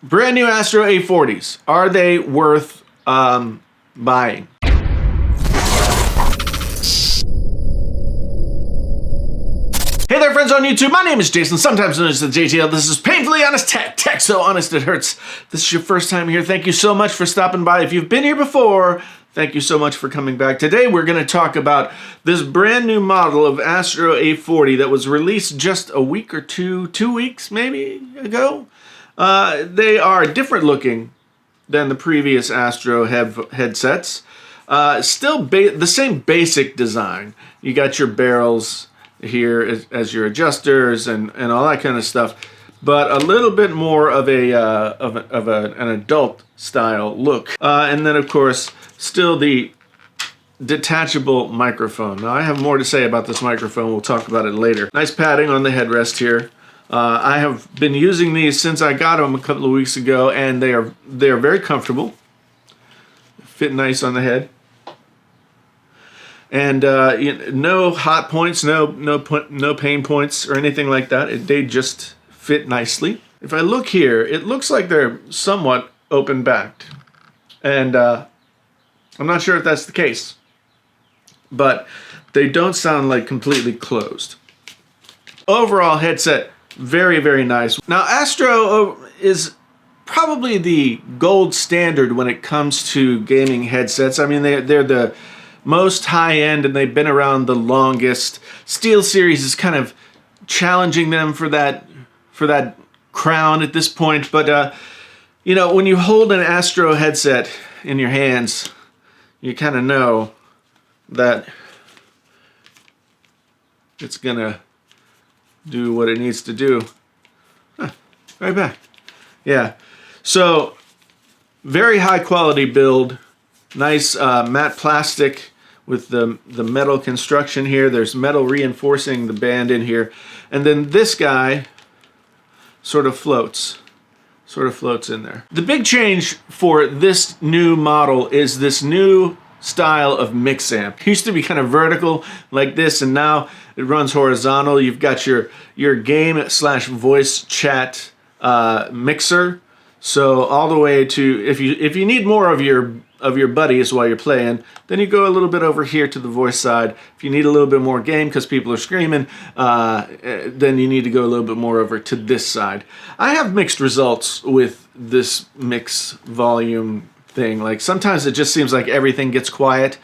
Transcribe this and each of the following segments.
Brand new Astro A40s. Are they worth buying? Hey there, friends on YouTube. My name is Jason, sometimes known as the JTL. This is Painfully Honest Tech so honest it hurts. This is your first time here. Thank you so much for stopping by. If you've been here before, thank you so much for coming back. Today we're going to talk about this brand new model of Astro A40 that was released just a week or two weeks maybe ago. They are different looking than the previous Astro headsets. Still the same basic design. You got your barrels here as your adjusters and all that kind of stuff, but a little bit more of an adult style look. And then of course, still the detachable microphone. Now I have more to say about this microphone. We'll talk about it later. Nice padding on the headrest here. I have been using these since I got them a couple of weeks ago, and they are very comfortable. Fit nice on the head. And no hot points, no pain points or anything like that. They just fit nicely. If I look here, it looks like they're somewhat open-backed. And I'm not sure if that's the case. But they don't sound like completely closed. Overall headset, very, very nice. Now, Astro is probably the gold standard when it comes to gaming headsets. I mean, they're the most high-end, and they've been around the longest. SteelSeries is kind of challenging them for that crown at this point. But you know, when you hold an Astro headset in your hands, you kind of know that it's gonna do what it needs to do. Right back. Yeah. So very high quality build. Nice matte plastic with the metal construction here. There's metal reinforcing the band in here. And then this guy sort of floats in there. The big change for this new model is this new style of mix amp. It used to be kind of vertical like this, and now it runs horizontal. You've got your game/voice chat mixer. So all the way to, if you need more of your buddies while you're playing, then you go a little bit over here to the voice side. If you need a little bit more game because people are screaming, then you need to go a little bit more over to this side. I have mixed results with this mix volume thing. Like sometimes it just seems like everything gets quiet.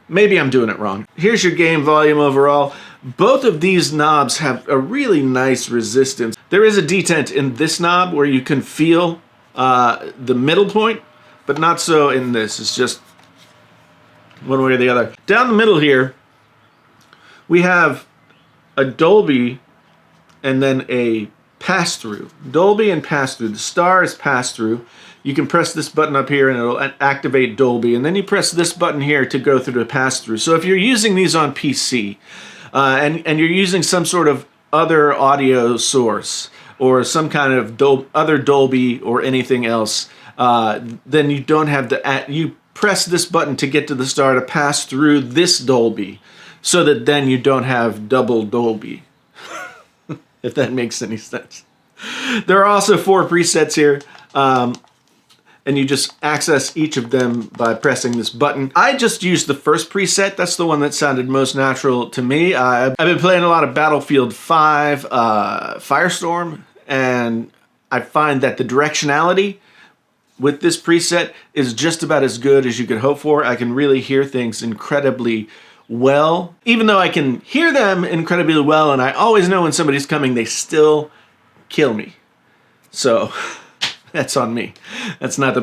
Maybe I'm doing it wrong. Here's your game volume overall. Both of these knobs have a really nice resistance. There is a detent in this knob where you can feel the middle point, but not so in this. It's just one way or the other. Down the middle here, we have a Dolby and then a pass-through. Dolby and pass-through. The star is pass-through. You can press this button up here and it'll activate Dolby, and then you press this button here to go through the pass-through. So if you're using these on PC and you're using some sort of other audio source or some kind of other Dolby or anything else, then you don't have you press this button to get to the star to pass through this Dolby, so that then you don't have double Dolby. If that makes any sense. There are also 4 presets here. And you just access each of them by pressing this button. I just used the first preset. That's the one that sounded most natural to me. I've been playing a lot of Battlefield 5 Firestorm, and I find that the directionality with this preset is just about as good as you could hope for. I can really hear things incredibly well. Even though I can hear them incredibly well, and I always know when somebody's coming, they still kill me. So that's on me. It's not the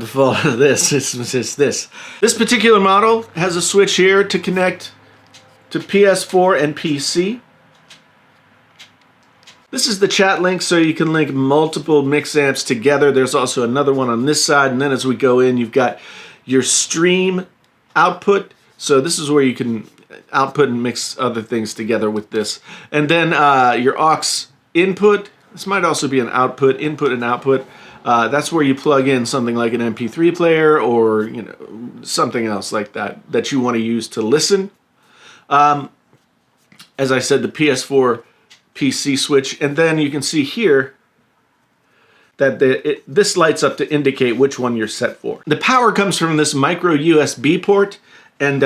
fault of this. It's this. This particular model has a switch here to connect to PS4 and PC. This is the chat link, so you can link multiple mix amps together. There's also another one on this side, and then as we go in, you've got your stream output. So this is where you can output and mix other things together with this. And then your aux input. This might also be an output and output. That's where you plug in something like an MP3 player or something else like that you want to use to listen. As I said, the PS4 PC switch, and then you can see here this lights up to indicate which one you're set for. The power comes from this micro USB port, and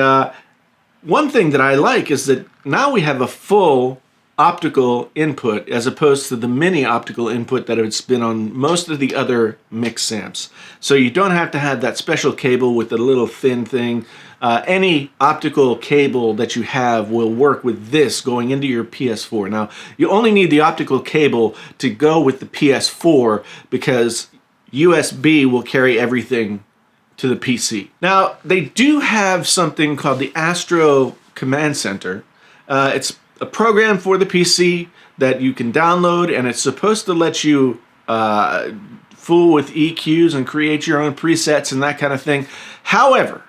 one thing that I like is that now we have a full optical input as opposed to the mini optical input that it's been on most of the other mix amps. So you don't have to have that special cable with the little thin thing. Any optical cable that you have will work with this going into your PS4. Now, you only need the optical cable to go with the PS4 because USB will carry everything to the PC. Now, they do have something called the Astro Command Center. It's a program for the PC that you can download, and it's supposed to let you fool with EQs and create your own presets and that kind of thing. However,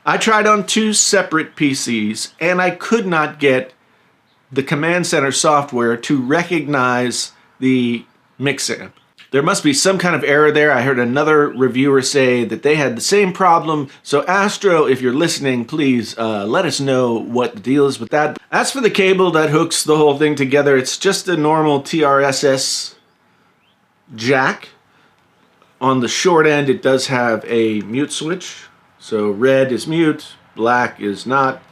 I tried on 2 separate PCs, and I could not get the Command Center software to recognize the mix amp. There must be some kind of error there. I heard another reviewer say that they had the same problem. So Astro, if you're listening, please let us know what the deal is with that. As for the cable that hooks the whole thing together, it's just a normal TRSS jack. On the short end, it does have a mute switch. So red is mute, black is not,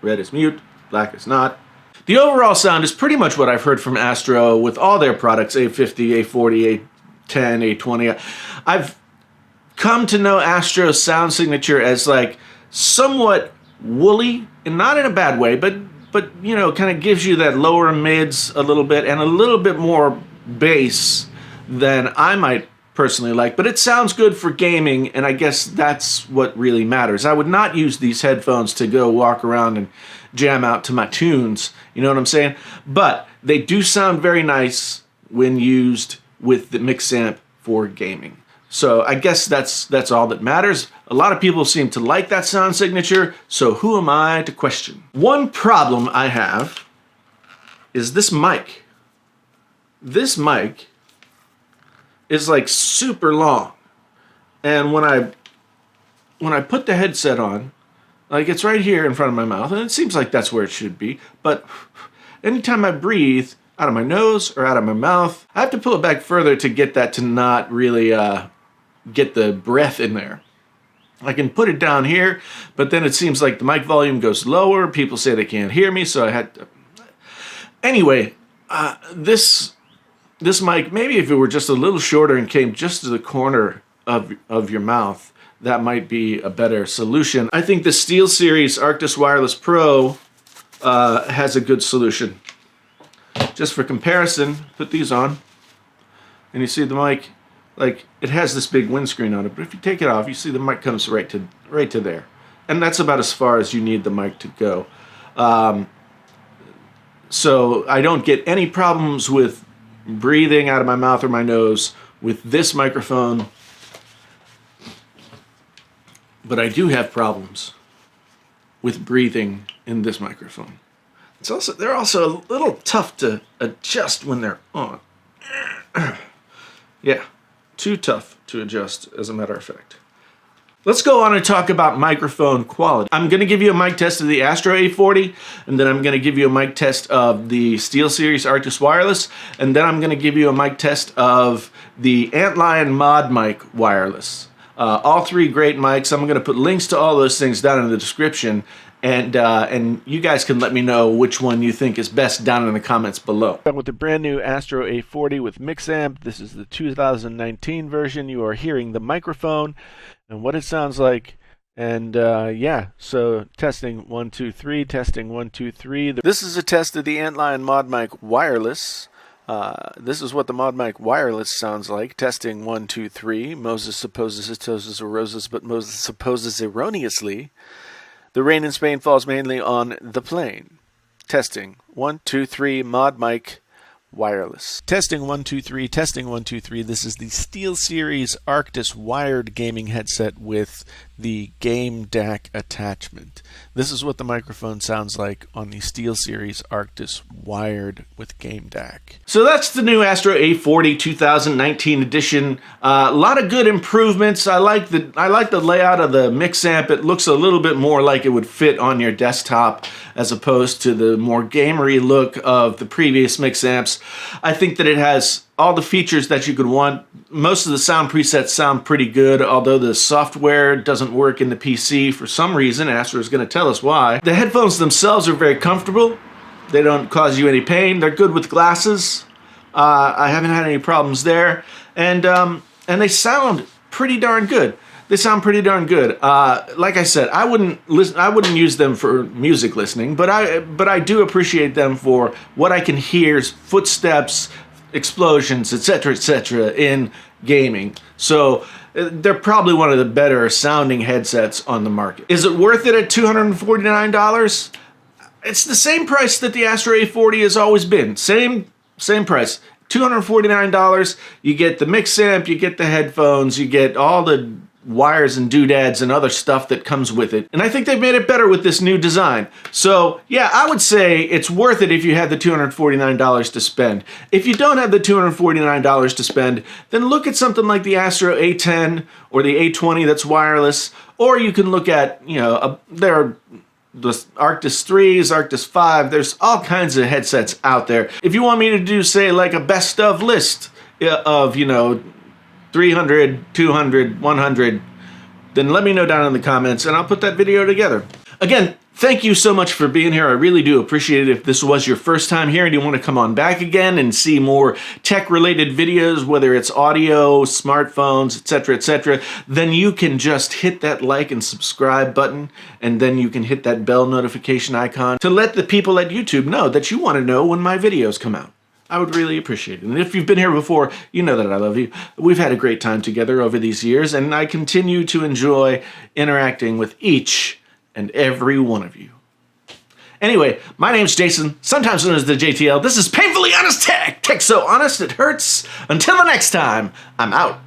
red is mute, black is not. The overall sound is pretty much what I've heard from Astro with all their products, A50, A40, A10, A20. I've come to know Astro's sound signature as like somewhat woolly, and not in a bad way, but you know, kind of gives you that lower mids a little bit and a little bit more bass than I might personally like, but it sounds good for gaming, and I guess that's what really matters. I would not use these headphones to go walk around and jam out to my tunes, you know what I'm saying? But they do sound very nice when used with the mix amp for gaming. So I guess that's all that matters. A lot of people seem to like that sound signature, so who am I to question? One problem I have is this mic. This mic is like super long, and when I put the headset on, like it's right here in front of my mouth, and it seems like that's where it should be, but anytime I breathe out of my nose or out of my mouth, I have to pull it back further to get that to not really get the breath in there. I can put it down here, but then it seems like the mic volume goes lower. People say they can't hear me, so I had to. Anyway, this mic, maybe if it were just a little shorter and came just to the corner of your mouth, that might be a better solution. I think the SteelSeries Arctis Wireless Pro has a good solution. Just for comparison, put these on, and you see the mic, like it has this big windscreen on it, but if you take it off, you see the mic comes right to there. And that's about as far as you need the mic to go. So I don't get any problems with breathing out of my mouth or my nose with this microphone, but I do have problems with breathing in this microphone. They're also a little tough to adjust when they're on. Yeah, too tough to adjust, as a matter of fact. Let's go on and talk about microphone quality. I'm going to give you a mic test of the Astro A40, and then I'm going to give you a mic test of the SteelSeries Arctis Wireless, and then I'm going to give you a mic test of the Antlion Mod Mic Wireless. All 3 great mics. I'm going to put links to all those things down in the description, and you guys can let me know which one you think is best down in the comments below. With the brand new Astro A40 with mix amp, this is the 2019 version. You are hearing the microphone and what it sounds like, and yeah, so testing 1 2 3, testing 1 2 3. This is a test of the Antlion Mod Mic Wireless. This is what the Mod Mic Wireless sounds like. Testing 1 2 3. Moses supposes it toes or roses, but Moses supposes erroneously. The rain in Spain falls mainly on the plain. Testing 1 2 3. Mod Mic Wireless. Testing 1 2 3. Testing 1 2 3. This is the SteelSeries Arctis wired gaming headset with the Game DAC attachment. This is what the microphone sounds like on the SteelSeries Arctis wired with Game DAC. So that's the new Astro A40 2019 edition. A lot of good improvements. I like the layout of the mix amp. It looks a little bit more like it would fit on your desktop as opposed to the more gamery look of the previous mix amps. I think that it has all the features that you could want. Most of the sound presets sound pretty good, although the software doesn't work in the PC for some reason. Astro is going to tell us why. The headphones themselves are very comfortable. They don't cause you any pain. They're good with glasses. I haven't had any problems there. And they sound pretty darn good. They sound pretty darn good. Like I said, I wouldn't use them for music listening, but I do appreciate them for what I can hear, footsteps, explosions, etc., in gaming. So they're probably one of the better sounding headsets on the market. Is it worth it at $249? It's the same price that the Astro A40 has always been. Same price. $249. You get the mix amp, you get the headphones, you get all the wires and doodads and other stuff that comes with it. And I think they've made it better with this new design. So yeah, I would say it's worth it if you had the $249 to spend. If you don't have the $249 to spend, then look at something like the Astro A10 or the A20 that's wireless, or you can look at, there are the Arctis 3s, Arctis 5, there's all kinds of headsets out there. If you want me to do, say, like a best of list of, 300, 200, 100, then let me know down in the comments and I'll put that video together. Again, thank you so much for being here. I really do appreciate it. If this was your first time here and you want to come on back again and see more tech-related videos, whether it's audio, smartphones, etc., then you can just hit that like and subscribe button, and then you can hit that bell notification icon to let the people at YouTube know that you want to know when my videos come out. I would really appreciate it. And if you've been here before, you know that I love you. We've had a great time together over these years, and I continue to enjoy interacting with each and every one of you. Anyway, my name's Jason, sometimes known as the JTL. This is Painfully Honest Tech. Tech so honest it hurts. Until the next time, I'm out.